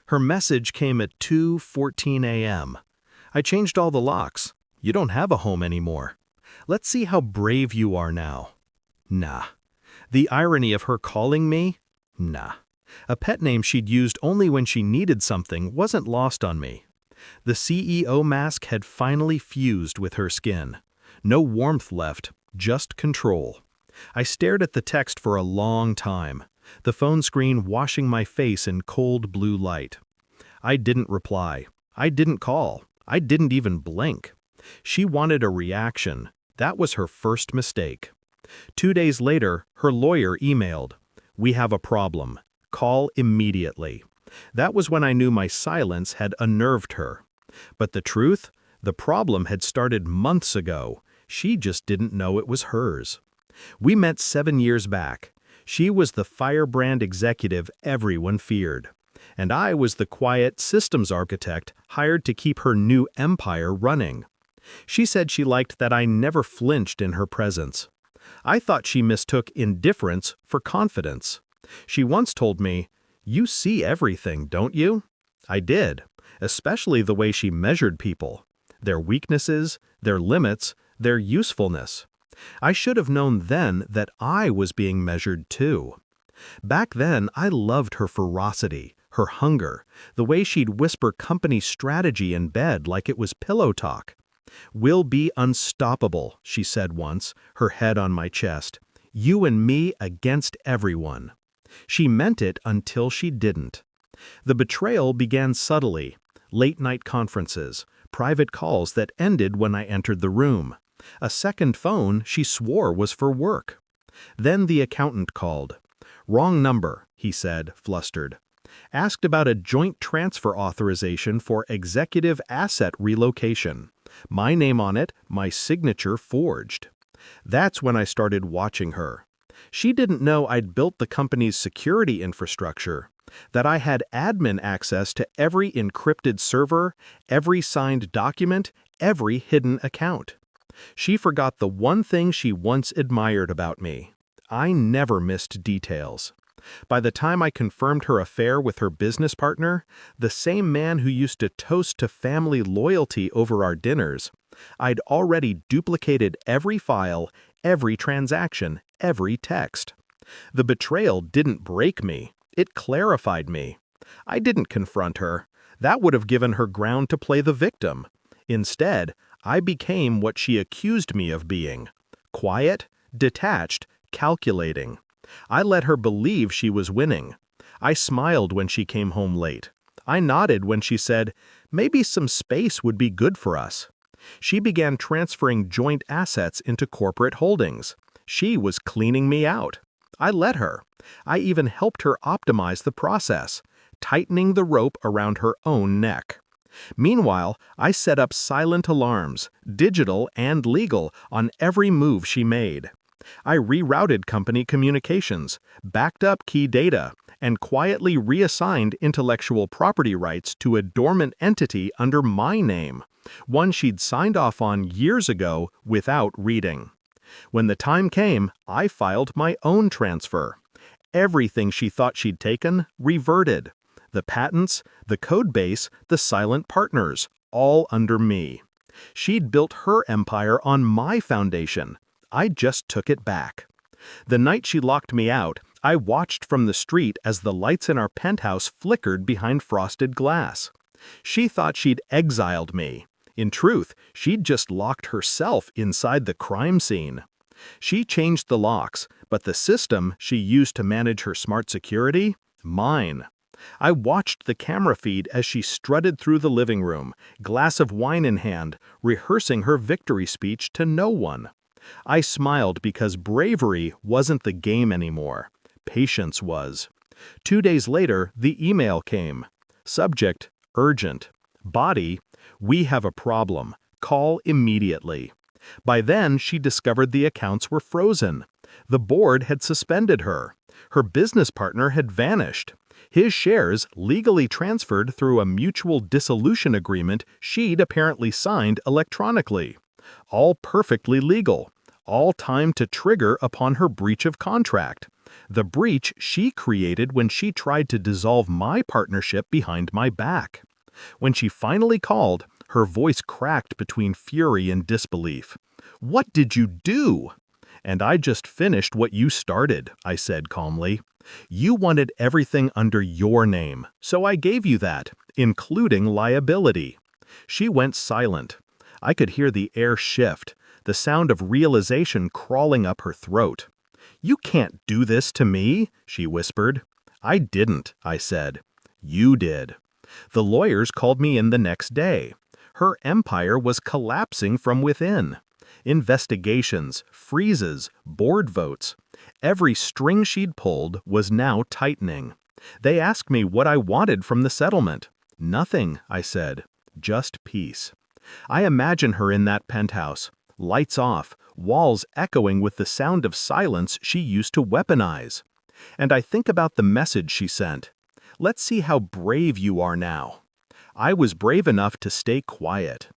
Her message came at 2:14 a.m. I changed all the locks. You don't have a home anymore. Let's see how brave you are now. Nah. The irony of her calling me? Nah. A pet name she'd used only when she needed something wasn't lost on me. The CEO mask had finally fused with her skin. No warmth left, just control. I stared at the text for a long time, the phone screen washing my face in cold blue light. I didn't reply. I didn't call. I didn't even blink. She wanted a reaction. That was her first mistake. 2 days later, her lawyer emailed, "We have a problem. Call immediately." That was when I knew my silence had unnerved her. But the truth? The problem had started months ago. She just didn't know it was hers. We met 7 years back. She was the firebrand executive everyone feared. And I was the quiet systems architect hired to keep her new empire running. She said she liked that I never flinched in her presence. I thought she mistook indifference for confidence. She once told me, "You see everything, don't you?" I did, especially the way she measured people, their weaknesses, their limits, their usefulness. I should have known then that I was being measured too. Back then, I loved her ferocity, her hunger, the way she'd whisper company strategy in bed like it was pillow talk. "We'll be unstoppable," she said once, her head on my chest. "You and me against everyone." She meant it until she didn't. The betrayal began subtly, late-night conferences, private calls that ended when I entered the room. A second phone she swore was for work. Then the accountant called. "Wrong number," he said, flustered. Asked about a joint transfer authorization for executive asset relocation. My name on it, my signature forged. That's when I started watching her. She didn't know I'd built the company's security infrastructure, that I had admin access to every encrypted server, every signed document, every hidden account. She forgot the one thing she once admired about me. I never missed details. By the time I confirmed her affair with her business partner, the same man who used to toast to family loyalty over our dinners, I'd already duplicated every file, every transaction, every text. The betrayal didn't break me. It clarified me. I didn't confront her. That would have given her ground to play the victim. Instead, I became what she accused me of being: quiet, detached, calculating. I let her believe she was winning. I smiled when she came home late. I nodded when she said, "Maybe some space would be good for us." She began transferring joint assets into corporate holdings. She was cleaning me out. I let her. I even helped her optimize the process, tightening the rope around her own neck. Meanwhile, I set up silent alarms, digital and legal, on every move she made. I rerouted company communications, backed up key data, and quietly reassigned intellectual property rights to a dormant entity under my name, one she'd signed off on years ago without reading. When the time came, I filed my own transfer. Everything she thought she'd taken reverted. The patents, the code base, the silent partners, all under me. She'd built her empire on my foundation. I just took it back. The night she locked me out, I watched from the street as the lights in our penthouse flickered behind frosted glass. She thought she'd exiled me. In truth, she'd just locked herself inside the crime scene. She changed the locks, but the system she used to manage her smart security? Mine. I watched the camera feed as she strutted through the living room, glass of wine in hand, rehearsing her victory speech to no one. I smiled because bravery wasn't the game anymore. Patience was. 2 days later, the email came. Subject: urgent. Body: we have a problem. Call immediately. By then, she discovered the accounts were frozen. The board had suspended her. Her business partner had vanished. His shares legally transferred through a mutual dissolution agreement she'd apparently signed electronically. All perfectly legal. All timed to trigger upon her breach of contract. The breach she created when she tried to dissolve my partnership behind my back. When she finally called, her voice cracked between fury and disbelief. "What did you do?" "And I just finished what you started," I said calmly. "You wanted everything under your name, so I gave you that, including liability." She went silent. I could hear the air shift, the sound of realization crawling up her throat. "You can't do this to me," she whispered. "I didn't," I said. "You did." The lawyers called me in the next day. Her empire was collapsing from within. Investigations, freezes, board votes. Every string she'd pulled was now tightening. They asked me what I wanted from the settlement. "Nothing," I said. "Just peace." I imagine her in that penthouse. Lights off, walls echoing with the sound of silence she used to weaponize. And I think about the message she sent. "Let's see how brave you are now." I was brave enough to stay quiet.